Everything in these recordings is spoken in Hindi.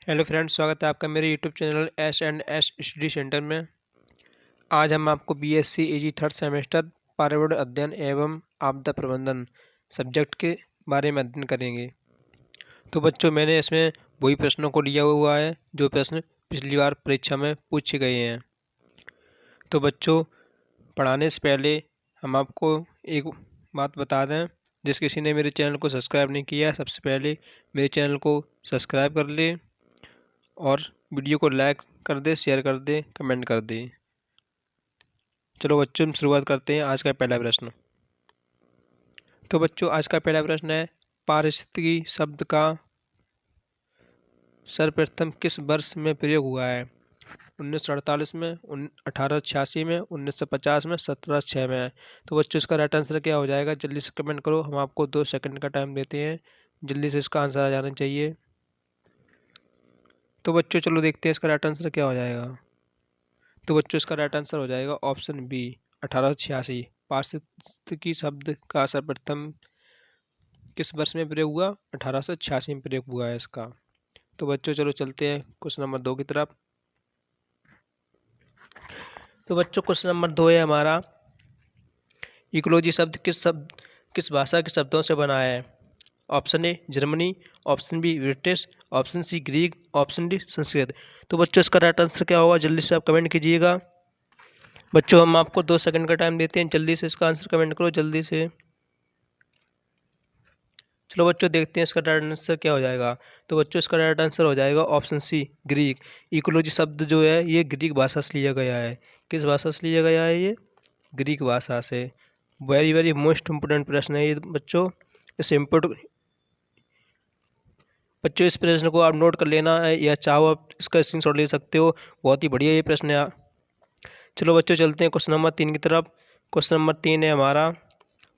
हेलो फ्रेंड्स, स्वागत है आपका मेरे YouTube channel S study centre में। आज हम आपको बीएससी एजी थर्ड सेमेस्टर पर्यावरण अध्ययन एवं आपदा प्रबंधन सब्जेक्ट के बारे में अध्ययन करेंगे। तो बच्चों, मैंने इसमें वही प्रश्नों को लिया हुआ है जो प्रश्न पिछली बार परीक्षा में पूछे गए हैं। तो बच्चों, पढ़ाने से पहले हम आपको एक बात बता दें, जिस किसी ने मेरे चैनल को सब्सक्राइब नहीं किया है, सबसे पहले मेरे चैनल को सब्सक्राइब कर ले और वीडियो को लाइक कर दे, शेयर कर दे, कमेंट कर दे। चलो बच्चों, हम शुरुआत करते हैं आज का पहला प्रश्न। तो बच्चों, आज का पहला प्रश्न है, पारिस्थितिकी शब्द का सर्वप्रथम किस वर्ष में प्रयोग हुआ है? 1948 में, 1886 में, 1950 में, 1706 में है। तो बच्चों, इसका राइट आंसर क्या हो जाएगा? जल्दी से कमेंट करो, हम आपको 2 सेकंड का टाइम देते हैं, जल्दी से इसका आंसर आ जाना चाहिए। तो बच्चों, चलो देखते हैं इसका राइट आंसर क्या हो जाएगा। तो बच्चों, इसका राइट आंसर हो जाएगा ऑप्शन बी, 1886। पारिस्थितिकी शब्द का सर्वप्रथम किस वर्ष में प्रयोग हुआ? 1886 में प्रयोग हुआ है इसका। तो बच्चों, चलो चलते हैं क्वेश्चन नंबर 2 की तरफ। तो बच्चों, क्वेश्चन नंबर 2 है हमारा, इकोलॉजी शब्द किस भाषा के शब्दों से बना है? Option A Germany, option B British, option C Greek, option D Sanskrit. तो बच्चों, इसका राइट आंसर क्या होगा? जल्दी से आप कमेंट कीजिएगा। बच्चों, हम आपको 2 सेकंड का टाइम देते हैं, जल्दी से इसका आंसर कमेंट करो, जल्दी से। चलो बच्चों, देखते हैं इसका राइट आंसर क्या हो जाएगा। तो बच्चों, इसका राइट आंसर हो जाएगा ऑप्शन सी ग्रीक। इकोलॉजी शब्द जो है ये ग्रीक भाषा से लिया गया है। किस भाषा से लिया गया है? ये ग्रीक भाषा से। वेरी वेरी मोस्ट इम्पोर्टेंट प्रश्न है ये बच्चों। इस बच्चों, इस प्रश्न को आप नोट कर लेना है, या चाहो आप इसका स्क्रीनशॉट ले सकते हो। बहुत ही बढ़िया ये प्रश्न है। चलो बच्चों, चलते हैं क्वेश्चन नंबर 3 की तरफ। क्वेश्चन नंबर 3 है हमारा,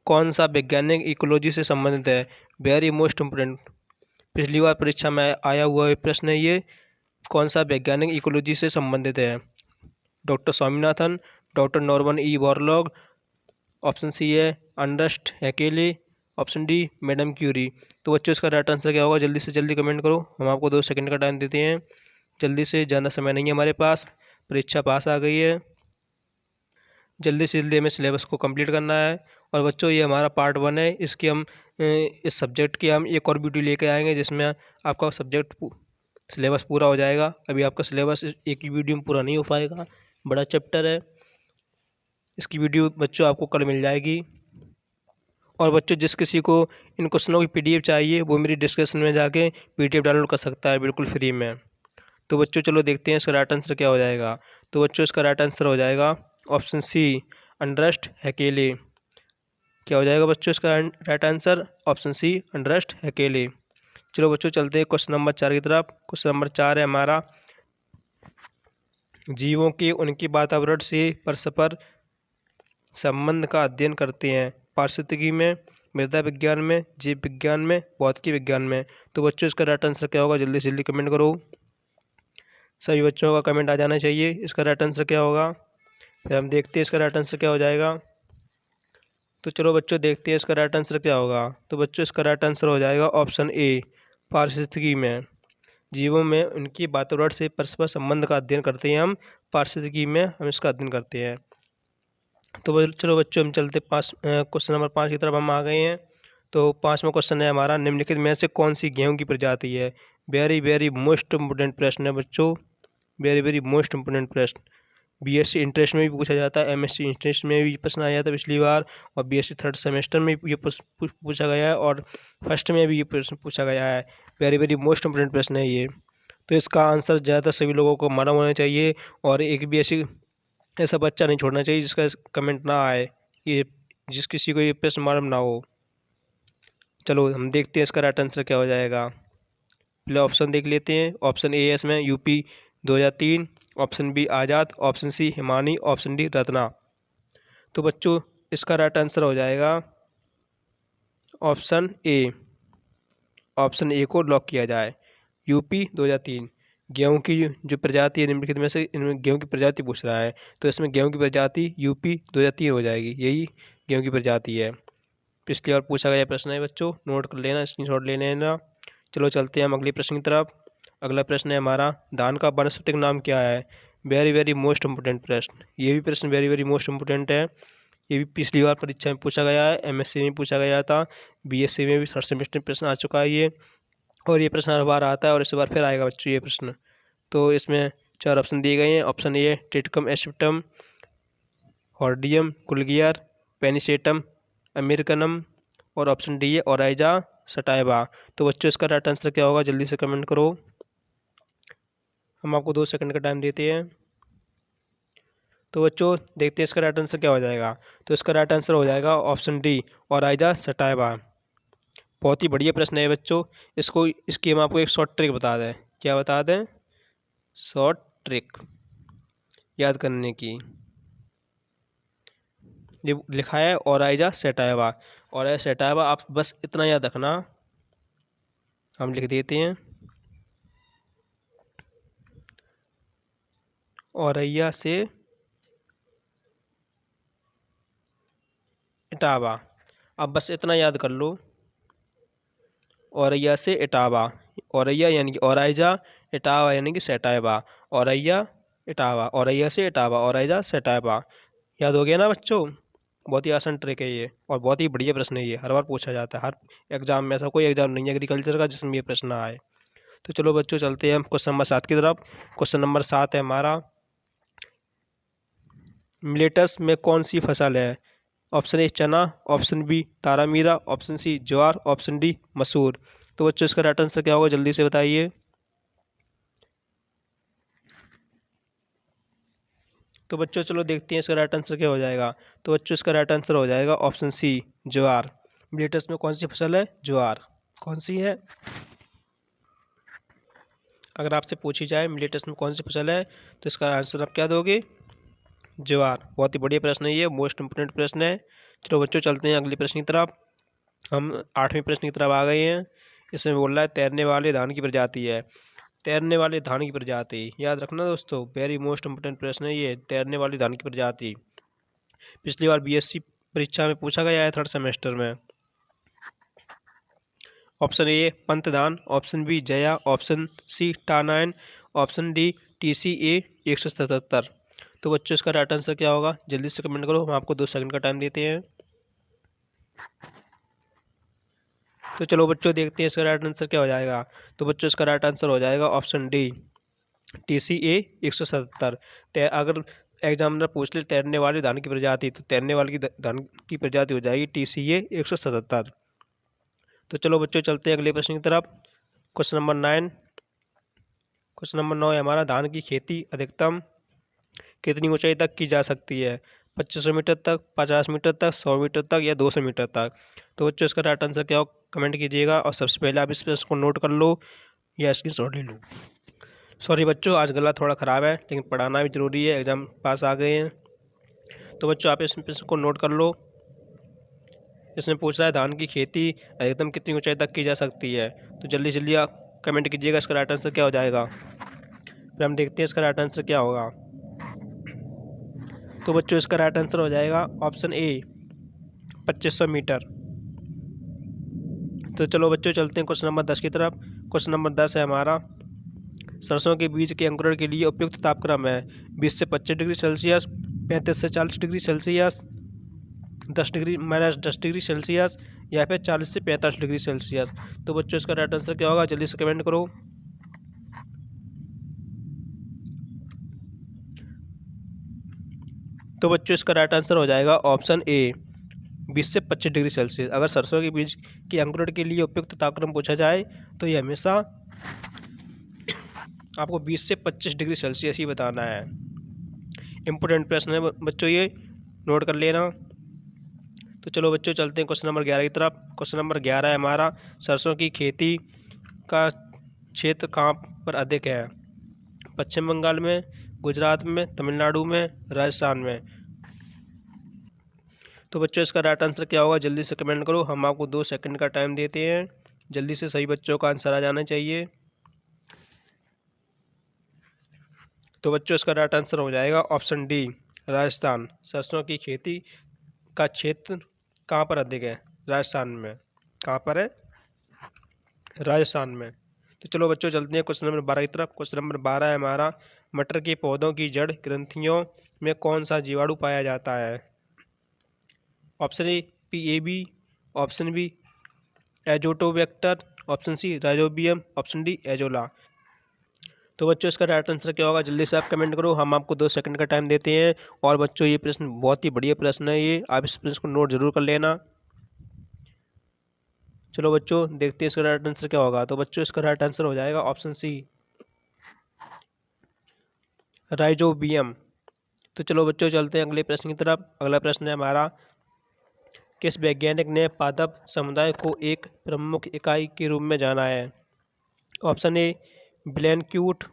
कौन सा वैज्ञानिक इकोलॉजी से संबंधित है? वेरी मोस्ट इम्पोर्टेंट, पिछली बार परीक्षा में आया हुआ प्रश्न है ये। कौन सा वैज्ञानिक इकोलॉजी से संबंधित है? Doctor Swaminathan, doctor Norman E Borlaug, option C है Ernest Haeckel, option D madam Curie. तो बच्चों, इसका राइट आंसर क्या होगा? जल्दी से जल्दी कमेंट करो, हम आपको 2 सेकंड का टाइम देते हैं, जल्दी से। ज़्यादा समय नहीं है हमारे पास, परीक्षा पास आ गई है, जल्दी से जल्दी हमें सिलेबस को कंप्लीट करना है। और बच्चों, ये हमारा पार्ट 1 है, इसकी हम इस सब्जेक्ट की हम एक और वीडियो लेके आएंगे जिसमें आपका सब्जेक्ट सिलेबस पूरा हो जाएगा। अभी आपका सिलेबस एक ही वीडियो में पूरा नहीं हो पाएगा, बड़ा चैप्टर है। इसकी वीडियो बच्चों आपको कल मिल जाएगी। और बच्चों, जिस किसी को इन क्वेश्चनों की पीडीएफ चाहिए वो मेरी डिस्क्रिप्शन में जाके पीडीएफ डाउनलोड कर सकता है, बिल्कुल फ्री में। तो बच्चों, चलो देखते हैं इसका राइट आंसर क्या हो जाएगा। तो बच्चों, इसका राइट आंसर हो जाएगा ऑप्शन सी अर्नेस्ट हैकेले। क्या हो जाएगा बच्चों इसका right answer? Option C Ernest Haeckel. चलो बच्चों, चलते हैं क्वेश्चन नंबर 4 की तरफ। क्वेश्चन नंबर 4 है हमारा, जीवों के उनके वातावरण से परस्पर संबंध का अध्ययन करते हैं। पारिस्थितिकी में, मृदा विज्ञान में, जीव विज्ञान में, भौतिकी विज्ञान में। तो बच्चों, इसका राइट आंसर क्या होगा? जल्दी से जल्दी कमेंट करो, सभी बच्चों का कमेंट आ जाना चाहिए। इसका राइट आंसर क्या होगा? फिर हम देखते हैं इसका राइट आंसर क्या हो जाएगा। तो चलो बच्चों, देखते हैं इसका राइट आंसर क्या होगा। तो बच्चों, इसका राइट आंसर हो जाएगा ऑप्शन ए, पारिस्थितिकी में। जीवों में उनकी वातावरण से परस्पर संबंध का अध्ययन करते हैं हम, पारिस्थितिकी में हम इसका अध्ययन करते हैं। तो चलो बच्चों, हम चलते क्वेश्चन नंबर 5 की तरफ हम आ गए हैं। तो 5वां क्वेश्चन है हमारा, निम्नलिखित में से कौन सी गेहूं की प्रजाति है? वेरी वेरी मोस्ट इम्पोर्टेंट प्रश्न है बच्चों, वेरी वेरी मोस्ट इम्पोर्टेंट प्रश्न। बीएससी इंटरेस्ट में भी पूछा जाता है, एमएससी इंटरेस्ट में भी प्रश्न आया था पिछली बार, और बीएससी थर्ड सेमेस्टर में ये पूछा गया है, और फर्स्ट में भी ये प्रश्न पूछा गया है। वेरी वेरी मोस्ट इम्पोर्टेंट प्रश्न है ये। तो इसका आंसर ज़्यादातर सभी लोगों को मालूम होना चाहिए, और एक भी ऐसा बच्चा नहीं छोड़ना चाहिए जिसका कमेंट ना आए, ये जिस किसी को ये प्रश्न मालूम ना हो। चलो हम देखते हैं इसका राइट आंसर क्या हो जाएगा। पहले ऑप्शन देख लेते हैं। ऑप्शन ए है इसमें UP 2003, option B Azad, option C Himani, option D Ratna. तो बच्चों, इसका राइट आंसर हो जाएगा ऑप्शन ए। ऑप्शन ए को लॉक किया जाए। यूपी 2003 गेहूं की जो प्रजाति है निम्नलिखित में से इनमें गेहूं की प्रजाति पूछ रहा है, तो इसमें गेहूं की प्रजाति यूपी 2003 हो जाएगी, यही गेहूं की प्रजाति है। पिछली बार पूछा गया प्रश्न है बच्चों, नोट कर लेना, स्क्रीनशॉट ले लेना। चलो चलते हैं हम अगले प्रश्न की तरफ। अगला प्रश्न है हमारा, धान का वानस्पतिक नाम क्या है? वेरी वेरी मोस्ट इम्पोर्टेंट प्रश्न, ये भी प्रश्न वेरी वेरी मोस्ट इम्पोर्टेंट है। ये भी पिछली बार परीक्षा में पूछा गया है, एमएससी में पूछा गया था, बीएससी में भी थर्ड सेमेस्टर में प्रश्न आ चुका है ये, और ये प्रश्न हर बार आता है और इस बार फिर आएगा बच्चों ये प्रश्न। तो इसमें 4 ऑप्शन दिए गए हैं। ऑप्शन ए ट्रिटिकम एसिप्टम, हॉर्डियम, कुलगियर, पेनिसेटम, अमेरिकनम, और ऑप्शन डी है ओराइजा सटाइवा। तो बच्चों इसका राइट आंसर क्या होगा, जल्दी से कमेंट करो, हम आपको 2 सेकंड का टाइम देते हैं। तो बच्चों देखते हैं इसका राइट आंसर क्या हो जाएगा। तो इसका राइट आंसर हो जाएगा ऑप्शन डी ओराइजा सटाइवा। बहुत ही बढ़िया प्रश्न है बच्चों। इसकी हम आपको एक शॉर्ट ट्रिक बता दें। क्या बता दें? शॉर्ट ट्रिक याद करने की। ये लिखा है ओराइजा सटाइवा, ओराइजा सटाइवा, आप बस इतना याद रखना, हम लिख देते हैं ओरैया से इटावा। अब बस इतना याद कर लो, औरैया से इटावा, औरैया यानी कि औराइजा, इटावा यानी कि सटाइवा, औरैया इटावा, औरैया से इटावा, औराइजा सटाइवा। याद हो गया ना बच्चों? बहुत ही आसान ट्रिक है ये और बहुत ही बढ़िया प्रश्न है ये, हर बार पूछा जाता है, हर एग्जाम में। ऐसा कोई एग्जाम नहीं है एग्रीकल्चर का जिसमें ये प्रश्न आए। तो चलो बच्चों चलते हैं हम क्वेश्चन नंबर 7 की तरफ। क्वेश्चन नंबर 7 है हमारा, मिलेटस में कौन सी फसल है? ऑप्शन ए चना, ऑप्शन बी तारामीरा, ऑप्शन सी ज्वार, ऑप्शन डी मसूर। तो बच्चों इसका राइट आंसर क्या होगा, जल्दी से बताइए। तो बच्चों चलो देखते हैं इसका राइट आंसर क्या हो जाएगा। तो बच्चों इसका राइट आंसर हो जाएगा ऑप्शन सी ज्वार। मिलेटस में कौन सी फसल है? ज्वार। कौन सी है? अगर आपसे पूछी जाए मिलेटस में कौन सी फसल है तो इसका आंसर आप क्या दोगे? ज्वार। बहुत ही बढ़िया प्रश्न है ये, मोस्ट इंपोर्टेंट प्रश्न है। चलो बच्चों चलते हैं अगले प्रश्न की तरफ। हम 8वें प्रश्न की तरफ आ गए हैं। इसमें बोल रहा है तैरने वाले धान की प्रजाति है। तैरने वाले धान की प्रजाति याद रखना दोस्तों, वेरी मोस्ट इंपोर्टेंट प्रश्न है ये, तैरने वाली धान की प्रजाति। पिछली बार बीएससी परीक्षा में पूछा गया है थर्ड सेमेस्टर में। ऑप्शन ए पंतधान, option B Jaya, option C टानायन, ऑप्शन डी TCA 177। तो बच्चों इसका राइट आंसर क्या होगा, जल्दी से कमेंट करो, हम आपको 2 सेकंड का टाइम देते हैं। तो चलो बच्चों देखते हैं इसका राइट आंसर क्या हो जाएगा। तो बच्चों इसका राइट आंसर हो जाएगा ऑप्शन डी TCA 177। अगर एग्जामिनर पूछ ले तैरने वाली धान की प्रजाति, तो तैरने वाली धान की प्रजाति हो जाएगी TCA 177। तो चलो बच्चों चलते हैं अगले प्रश्न की तरफ। Question number 9। क्वेश्चन नंबर 9 है हमारा, धान की खेती अधिकतम कितनी ऊंचाई तक की जा सकती है? 2500 मीटर तक, 50 मीटर तक, 100 मीटर तक या 200 मीटर तक। तो बच्चों इसका राइट आंसर क्या हो कमेंट कीजिएगा, और सबसे पहले आप इस प्रश्न को नोट कर लो या स्क्रीनशॉट ले लो। सॉरी बच्चों, आज गला थोड़ा ख़राब है, लेकिन पढ़ाना भी ज़रूरी है, एग्ज़ाम पास आ गए हैं। तो बच्चों आप इस प्रश्न को नोट कर लो। इसमें पूछ रहा है धान की खेती अधिकतम कितनी ऊंचाई तक की जा सकती है। तो जल्दी जल्दी आप कमेंट कीजिएगा इसका राइट आंसर क्या हो जाएगा। फिर हम देखते हैं इसका राइट आंसर क्या होगा। तो बच्चों इसका राइट आंसर हो जाएगा ऑप्शन ए 2500 मीटर। तो चलो बच्चों चलते हैं क्वेश्चन नंबर 10 की तरफ। क्वेश्चन नंबर 10 है हमारा, सरसों के बीज के अंकुरण के लिए उपयुक्त तापक्रम है 20 से 25 डिग्री सेल्सियस, 35 से 40 degree Celsius, 10 degree -10 degree Celsius, या फिर 40 से 45 डिग्री सेल्सियस। तो बच्चों इसका राइट आंसर क्या होगा, जल्दी से कमेंट करो। तो बच्चों इसका राइट आंसर हो जाएगा ऑप्शन ए 20 से 25 डिग्री सेल्सियस। अगर सरसों के बीज के अंकुरण के लिए उपयुक्त तापक्रम पूछा जाए तो ये हमेशा आपको 20 से 25 डिग्री सेल्सियस ही बताना है। इम्पोर्टेंट प्रश्न है बच्चों, ये नोट कर लेना। तो चलो बच्चों चलते हैं क्वेश्चन नंबर 11 की तरफ। क्वेश्चन नंबर 11 है हमारा, सरसों की खेती का क्षेत्र कहाँ पर अधिक है? पश्चिम बंगाल में, गुजरात में, तमिलनाडु में, राजस्थान में। तो बच्चों इसका राइट आंसर क्या होगा, जल्दी से कमेंट करो, हम आपको 2 सेकंड का टाइम देते हैं। जल्दी से सही बच्चों का आंसर आ जाना चाहिए। तो बच्चों इसका राइट आंसर हो जाएगा ऑप्शन डी राजस्थान। सरसों की खेती का क्षेत्र कहाँ पर अधिक है? राजस्थान में। कहाँ पर है? राजस्थान में। तो चलो बच्चों चलते हैं क्वेश्चन नंबर 12 की तरफ। क्वेश्चन नंबर 12 है हमारा, मटर के पौधों की जड़ ग्रंथियों में कौन सा जीवाणु पाया जाता है? Option A PAB, option B Azotobacter, option C Rhizobium, option D Azolla. तो बच्चों इसका राइट आंसर क्या होगा? जल्दी से आप कमेंट करो, हम आपको 2 सेकंड का टाइम देते हैं। और बच्चों ये प्रश्न बहुत ही बढ़िया प्रश्न है, ये आप इस प्रश्न को नोट जरूर कर लेना। चलो बच्चों देखते हैं इसका राइट आंसर क्या होगा। तो बच्चों इसका राइट आंसर हो जाएगा ऑप्शन सी राइजोबियम। तो चलो बच्चों चलते हैं अगले प्रश्न की तरफ। अगला प्रश्न है हमारा, किस वैज्ञानिक ने पादप समुदाय को एक प्रमुख इकाई के रूप में जाना है? Option A Blanquet,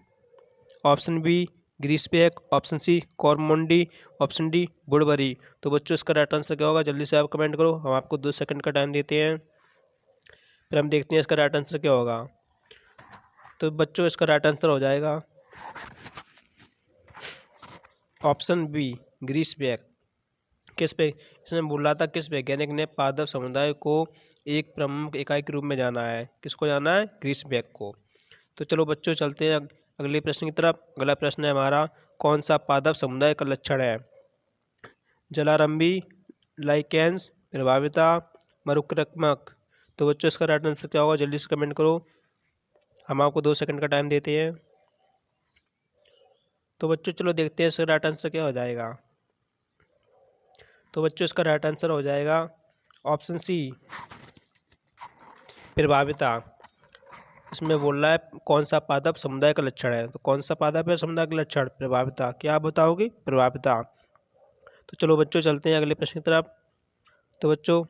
option B Grisebach, option C Kormondy, option D Woodbury. तो बच्चों इसका राइट आंसर क्या होगा? जल्दी से आप कमेंट करो, हम आपको 2 सेकंड का टाइम देते हैं। फिर हम देखते हैं इसका राइट आंसर क्या होगा। तो बच्चों इसका राइट आंसर हो जाएगा ऑप्शन बी ग्रीसबैक। इसने बोला था किस वैज्ञानिक ने पादप समुदाय को एक प्रमुख इकाई के रूप में जाना है? किसको जाना है? ग्रीसबैक को। तो चलो बच्चों चलते हैं अगले प्रश्न की तरफ। अगला प्रश्न है हमारा, कौन सा पादप समुदाय का लक्षण है? जलारंभी, लाइकेंस, प्रभाविता, मरुक्रमक। तो बच्चों इसका राइट आंसर क्या होगा? जल्दी से कमेंट करो, हम आपको 2 सेकंड का टाइम देते हैं। तो बच्चों चलो देखते हैं इसका राइट आंसर क्या हो जाएगा। तो बच्चों इसका राइट आंसर हो जाएगा ऑप्शन सी प्रभाविता। इसमें बोल रहा है कौन सा पादप समुदाय का लक्षण है, तो कौन सा पादप है समुदाय का लक्षण? प्रभाविता। क्या आप बताओगे? प्रभाविता। तो चलो बच्चों चलते हैं अगले प्रश्न की तरफ। तो बच्चों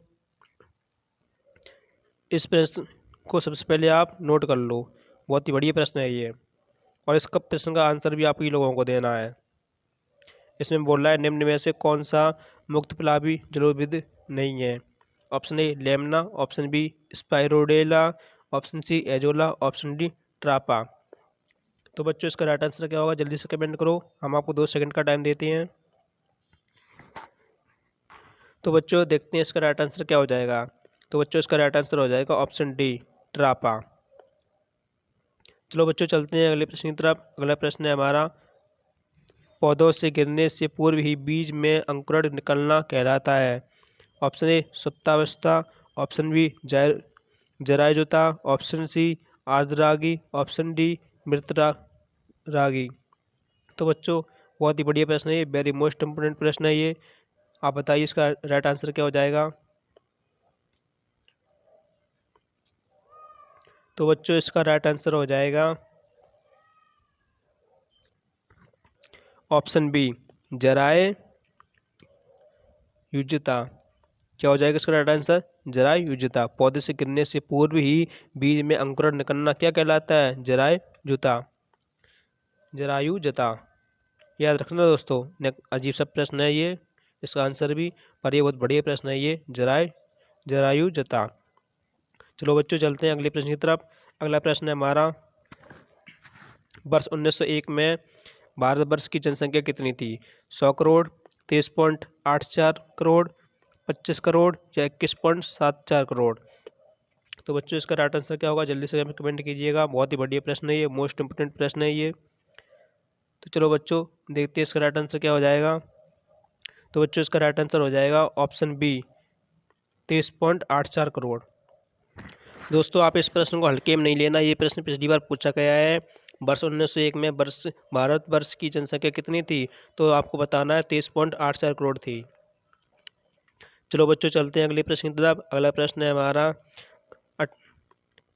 इस प्रश्न को सबसे पहले आप नोट कर लो, बहुत ही बढ़िया प्रश्न है ये, और इसका प्रश्न का आंसर भी आप ही लोगों को देना है। इसमें बोल रहा है निम्न में से कौन सा मुक्तपलावी जलोविद नहीं है? Option A Lemna, option B Spirodela, option C Azolla, option D Trapa. तो बच्चों इसका राइट आंसर क्या होगा? जल्दी से कमेंट करो, हम आपको 2 सेकंड का टाइम देते हैं। तो बच्चों देखते हैं इसका राइट आंसर क्या हो जाएगा। तो बच्चों इसका राइट आंसर हो जाएगा ऑप्शन डी ट्रापा। चलो बच्चों चलते हैं अगले प्रश्न की तरफ। अगला प्रश्न है हमारा, पौधों से गिरने से पूर्व ही बीज में अंकुरण निकलना कहलाता है? ऑप्शन ए सुप्तावस्था, ऑप्शन बी जरायुता, ऑप्शन सी आर्द्रागी, ऑप्शन डी मृतरागी। तो बच्चों बहुत ही बढ़िया प्रश्न है ये, वेरी मोस्ट इम्पोर्टेंट प्रश्न है ये। आप बताइए इसका राइट आंसर क्या हो जाएगा। तो बच्चों इसका राइट आंसर हो जाएगा ऑप्शन बी जरायुता। क्या हो जाएगा इसका राइट आंसर? जरायुता। पौधे से गिरने से पूर्व ही बीज में अंकुरण निकलना क्या कहलाता है? जरायुता। जरायुता याद रखना दोस्तों, अजीब सा प्रश्न है ये, इसका आंसर भी, पर ये बहुत बढ़िया प्रश्न है ये, जरायुता। चलो बच्चों चलते हैं अगले प्रश्न की तरफ। अगला प्रश्न है हमारा, वर्ष 1901 में भारतवर्ष की जनसंख्या कितनी थी? 100 करोड़, 23.84 करोड़, 25 करोड़ या 21.74 करोड़। तो बच्चों इसका राइट आंसर क्या होगा? जल्दी से हमें कमेंट कीजिएगा, बहुत ही बढ़िया प्रश्न है ये, मोस्ट इंपोर्टेंट प्रश्न है ये। तो चलो बच्चों देखते हैं इसका राइट आंसर क्या हो जाएगा। तो बच्चों इसका राइट आंसर हो जाएगा ऑप्शन बी 23.84 करोड़। दोस्तों आप इस प्रश्न को हल्के में नहीं लेना, ये प्रश्न पिछली बार पूछा गया है। वर्ष 1901 में भारतवर्ष की जनसंख्या कितनी थी? तो आपको बताना है 23.84 करोड़ थी। चलो बच्चों चलते हैं अगले प्रश्न की तरफ। अगला प्रश्न है हमारा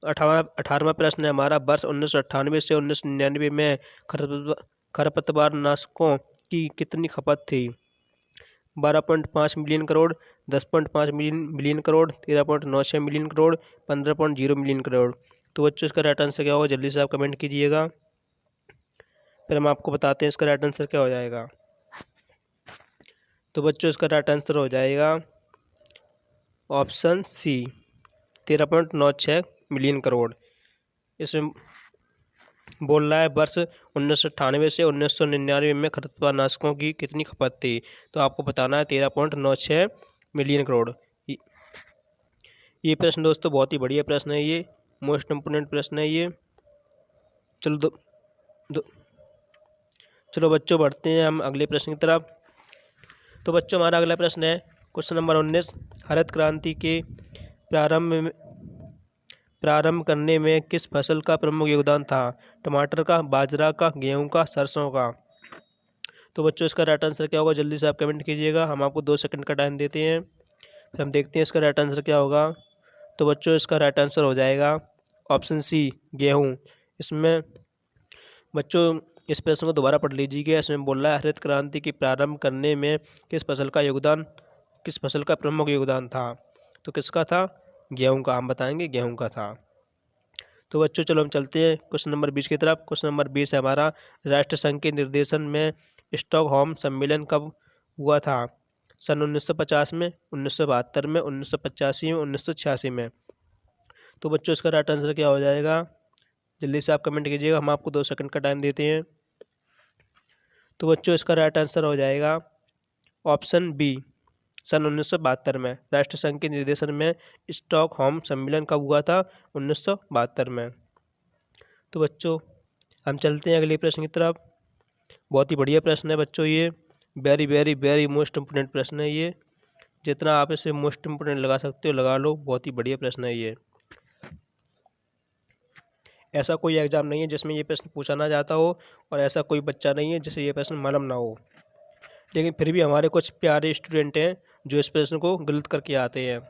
18वां प्रश्न है हमारा, वर्ष 1998 से 1999 में खरपतवार नाशकों की कितनी खपत थी? 12.5 million crore, 10.5 million crore, 13.96 million crore, 15.0 million crore. तो बच्चों इसका राइट आंसर क्या होगा? जल्दी से आप कमेंट कीजिएगा, फिर हम आपको बताते हैं इसका राइट आंसर क्या हो जाएगा। तो बच्चों इसका राइट आंसर हो जाएगा ऑप्शन सी 13.96 मिलियन करोड़। इसमें बोल रहा है वर्ष 1998 से 1999 में खरपतवार नाशकों की कितनी खपत थी? तो आपको बताना है 13.96 मिलियन करोड़। ये प्रश्न दोस्तों बहुत ही बढ़िया प्रश्न है ये, मोस्ट इम्पोर्टेंट प्रश्न है ये। चलो चलो बच्चों बढ़ते हैं हम अगले प्रश्न की तरफ। तो बच्चों हमारा अगला प्रश्न है क्वेश्चन नंबर 19। हरित क्रांति के प्रारंभ करने में किस फसल का प्रमुख योगदान था? टमाटर का, बाजरा का, गेहूं का, सरसों का? तो बच्चों इसका राइट आंसर क्या होगा? जल्दी से आप कमेंट कीजिएगा, हम आपको 2 सेकंड का टाइम देते हैं, फिर हम देखते हैं इसका राइट आंसर क्या होगा। तो बच्चों इसका राइट आंसर हो जाएगा ऑप्शन सी, गेहूं। इसमें बच्चों इस प्रश्न को दोबारा पढ़ लीजिएगा। इसमें बोल रहा है हरित क्रांति की प्रारंभ करने में किस फसल का प्रमुख योगदान था? तो किसका था? गेहूं का। हम बताएंगे गेहूं का था। तो बच्चों चलो हम चलते हैं क्वेश्चन नंबर 20 की तरफ। क्वेश्चन नंबर 20 है हमारा, राष्ट्रसंघ के निर्देशन में स्टॉकहोम सम्मेलन कब हुआ था? सन 1950 में, 1972 में, 1985 में, 1986 में? तो बच्चों इसका राइट आंसर क्या हो जाएगा? जल्दी से आप कमेंट कीजिएगा, हम आपको 2 सेकंड का टाइम देते हैं। तो बच्चों इसका राइट आंसर हो जाएगा ऑप्शन बी, सन 1972 में। राष्ट्रसंघ के निर्देशन में स्टॉकहोम सम्मेलन कब हुआ था? 1972 में। तो बच्चों हम चलते हैं अगले प्रश्न की तरफ। बहुत ही बढ़िया प्रश्न है बच्चों, ये very very very most important प्रश्न है ये। जितना आप इसे मोस्ट इम्पोर्टेंट लगा सकते हो लगा लो, बहुत ही बढ़िया प्रश्न है ये। ऐसा कोई एग्जाम नहीं है जिसमें ये प्रश्न पूछा ना जाता हो, और ऐसा कोई बच्चा नहीं है जिसे ये प्रश्न मालूम ना हो। लेकिन फिर भी हमारे कुछ प्यारे स्टूडेंट हैं जो इस प्रश्न को गलत करके आते हैं।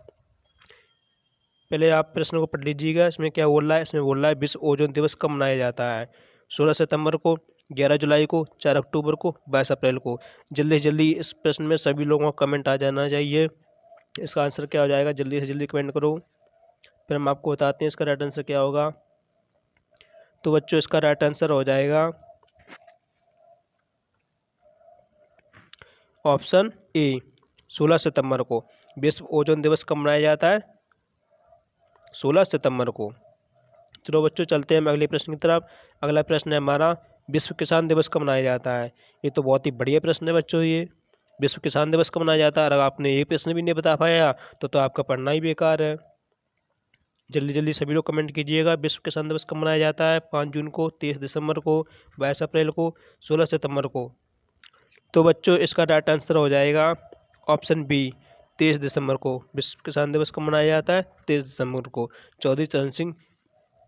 पहले आप प्रश्न को पढ़ लीजिएगा, इसमें क्या बोल रहा है। इसमें बोल रहा है विश्व ओजोन दिवस कब मनाया जाता है? 16 सितंबर को, 11 जुलाई को, 4 अक्टूबर को, 22 अप्रैल को? जल्दी से जल्दी इस प्रश्न में सभी लोगों का कमेंट आ जाना चाहिए। इसका आंसर क्या हो जाएगा? जल्दी से जल्दी कमेंट करो, फिर हम आपको बताते हैं इसका राइट आंसर क्या होगा। तो बच्चों इसका राइट आंसर हो जाएगा ऑप्शन ए, 16 सितंबर को। विश्व ओजोन दिवस कब मनाया जाता है? 16 सितंबर को। चलो बच्चों चलते हैं हम अगले प्रश्न की तरफ। अगला प्रश्न है हमारा, विश्व किसान दिवस कब मनाया जाता है? ये तो बहुत ही बढ़िया प्रश्न है बच्चों ये। विश्व किसान दिवस कब मनाया जाता है? अगर आपने ये प्रश्न भी नहीं बता पाया तो आपका पढ़ना ही बेकार है। जल्दी जल्दी सभी लोग कमेंट कीजिएगा, विश्व किसान दिवस कब मनाया जाता है? 5 जून को, 23 दिसंबर को, 22 अप्रैल को, 16 सितंबर को? तो बच्चों इसका राइट आंसर हो जाएगा ऑप्शन बी, 23 दिसंबर को। विश्व किसान दिवस कब मनाया जाता है? 23 दिसंबर को, चौधरी चरण सिंह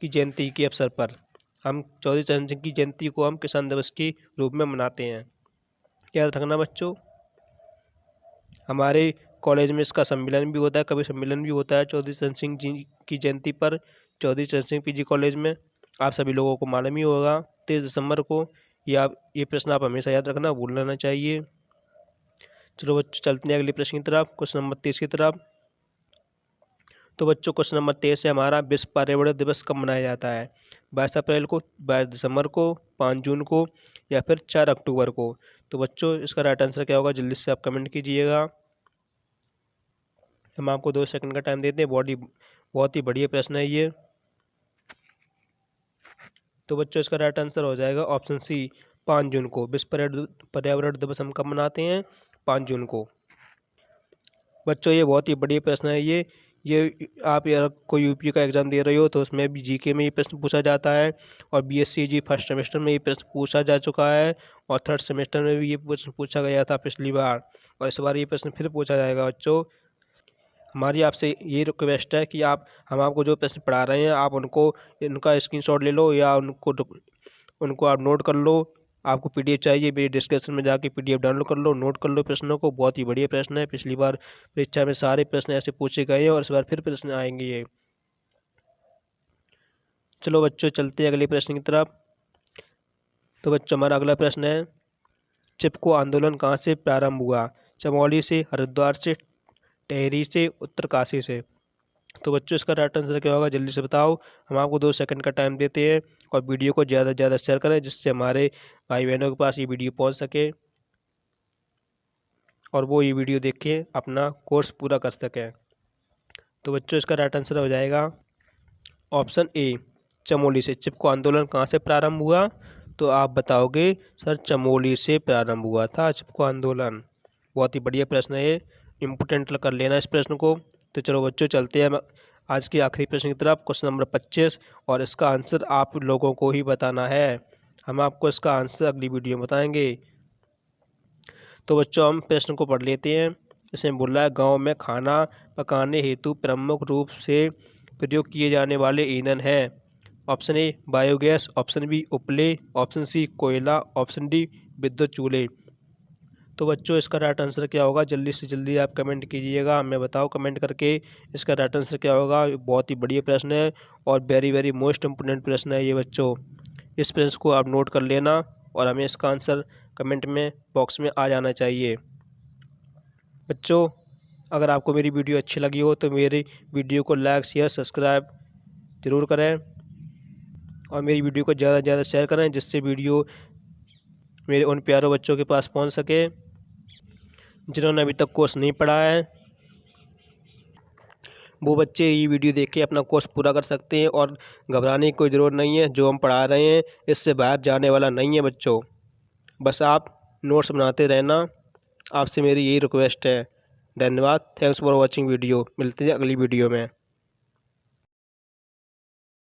की जयंती के अवसर पर। हम चौधरी चरण सिंह की जयंती को हम किसान दिवस के रूप में मनाते हैं, याद रखना बच्चों। हमारे कॉलेज में इसका सम्मेलन भी होता है, कभी सम्मेलन भी होता है चौधरी चरण सिंह जी की जयंती पर, चौधरी चरण सिंह पीजी कॉलेज में। आप सभी लोगों को मालूम ही होगा 23 दिसंबर को। ये प्रश्न आप हमेशा याद रखना, भूलना ना चाहिए। चलो बच्चों चलते हैं अगले प्रश्न की तरफ, क्वेश्चन नंबर 23 की तरफ। तो बच्चों क्वेश्चन नंबर 23 है हमारा, विश्व पर्यावरण दिवस कब मनाया जाता है? 22 अप्रैल को, 22 दिसंबर को, 5 जून को, या फिर 4 अक्टूबर को? तो बच्चों इसका राइट आंसर क्या होगा? जल्दी से आप कमेंट कीजिएगा, हम आपको 2 सेकंड का टाइम देते हैं। बहुत ही बढ़िया प्रश्न है ये। तो बच्चों इसका राइट आंसर हो जाएगा ऑप्शन सी, 5 जून को। विश्व पर्यावरण दिवस हम कब मनाते हैं? 5 जून को। बच्चों ये बहुत ही बढ़िया प्रश्न है ये आप यार कोई यूपी का एग्ज़ाम दे रहे हो तो उसमें भी जीके में ये प्रश्न पूछा जाता है, और बीएससी फर्स्ट सेमेस्टर में ये प्रश्न पूछा जा चुका है, और थर्ड सेमेस्टर में भी ये प्रश्न पूछा गया था पिछली बार, और इस बार ये प्रश्न फिर पूछा जाएगा। बच्चों हमारी आपसे ये रिक्वेस्ट है कि हम आपको जो प्रश्न पढ़ा रहे हैं आप उनका स्क्रीनशॉट ले लो, या उनको आप नोट कर लो। आपको पीडीएफ चाहिए, मेरे डिस्क्रिप्शन में जाके पीडीएफ डाउनलोड कर लो, नोट कर लो प्रश्नों को। बहुत ही बढ़िया प्रश्न है, पिछली बार परीक्षा में सारे प्रश्न ऐसे पूछे गए हैं, और इस बार फिर प्रश्न आएंगे ये। चलो बच्चों चलते हैं अगले प्रश्न की तरफ। तो बच्चों हमारा अगला प्रश्न है, चिपको आंदोलन कहाँ से प्रारंभ हुआ? चमोली से, हरिद्वार से, टेहरी से, उत्तरकाशी से? तो बच्चों इसका राइट आंसर क्या होगा? जल्दी से बताओ, हम आपको 2 सेकंड का टाइम देते हैं। और वीडियो को ज़्यादा से ज़्यादा शेयर करें जिससे हमारे भाई बहनों के पास ये वीडियो पहुंच सके, और वो ये वीडियो देख के अपना कोर्स पूरा कर सकें। तो बच्चों इसका राइट आंसर हो जाएगा ऑप्शन ए, चमोली से। चिपको आंदोलन कहाँ से प्रारंभ हुआ? तो आप बताओगे सर चमोली से प्रारंभ हुआ था चिपको आंदोलन। बहुत ही बढ़िया प्रश्न है ये, इम्पोर्टेंट कर लेना इस प्रश्न को। तो चलो बच्चों चलते हैं आज के आखिरी प्रश्न की तरफ, क्वेश्चन नंबर 25, और इसका आंसर आप लोगों को ही बताना है। हम आपको इसका आंसर अगली वीडियो में बताएंगे। तो बच्चों हम प्रश्न को पढ़ लेते हैं। इसमें बोल रहा है, गाँव में खाना पकाने हेतु प्रमुख रूप से प्रयोग किए जाने वाले ईंधन हैं। Option A biogas, option B उपले, ऑप्शन सी कोयला, ऑप्शन डी विद्युत चूल्हे। तो बच्चों इसका राइट आंसर क्या होगा, जल्दी से जल्दी आप कमेंट कीजिएगा, हमें बताओ कमेंट करके इसका राइट आंसर क्या होगा। बहुत ही बढ़िया प्रश्न है और वेरी वेरी मोस्ट इम्पोर्टेंट प्रश्न है ये बच्चों। इस प्रश्न को आप नोट कर लेना और हमें इसका आंसर कमेंट में बॉक्स में आ जाना चाहिए। बच्चों अगर आपको मेरी वीडियो अच्छी लगी हो तो मेरी वीडियो को लाइक शेयर सब्सक्राइब ज़रूर करें और मेरी वीडियो को ज़्यादा से ज़्यादा शेयर करें, जिससे वीडियो मेरे उन प्यारों बच्चों के पास पहुंच सके जिन्होंने अभी तक कोर्स नहीं पढ़ा है। वो बच्चे ये वीडियो देख के अपना कोर्स पूरा कर सकते हैं और घबराने की कोई ज़रूरत नहीं है। जो हम पढ़ा रहे हैं इससे बाहर जाने वाला नहीं है बच्चों। बस आप नोट्स बनाते रहना, आपसे मेरी यही रिक्वेस्ट है। धन्यवाद, थैंक्स फॉर वॉचिंग वीडियो। मिलते हैं अगली वीडियो में।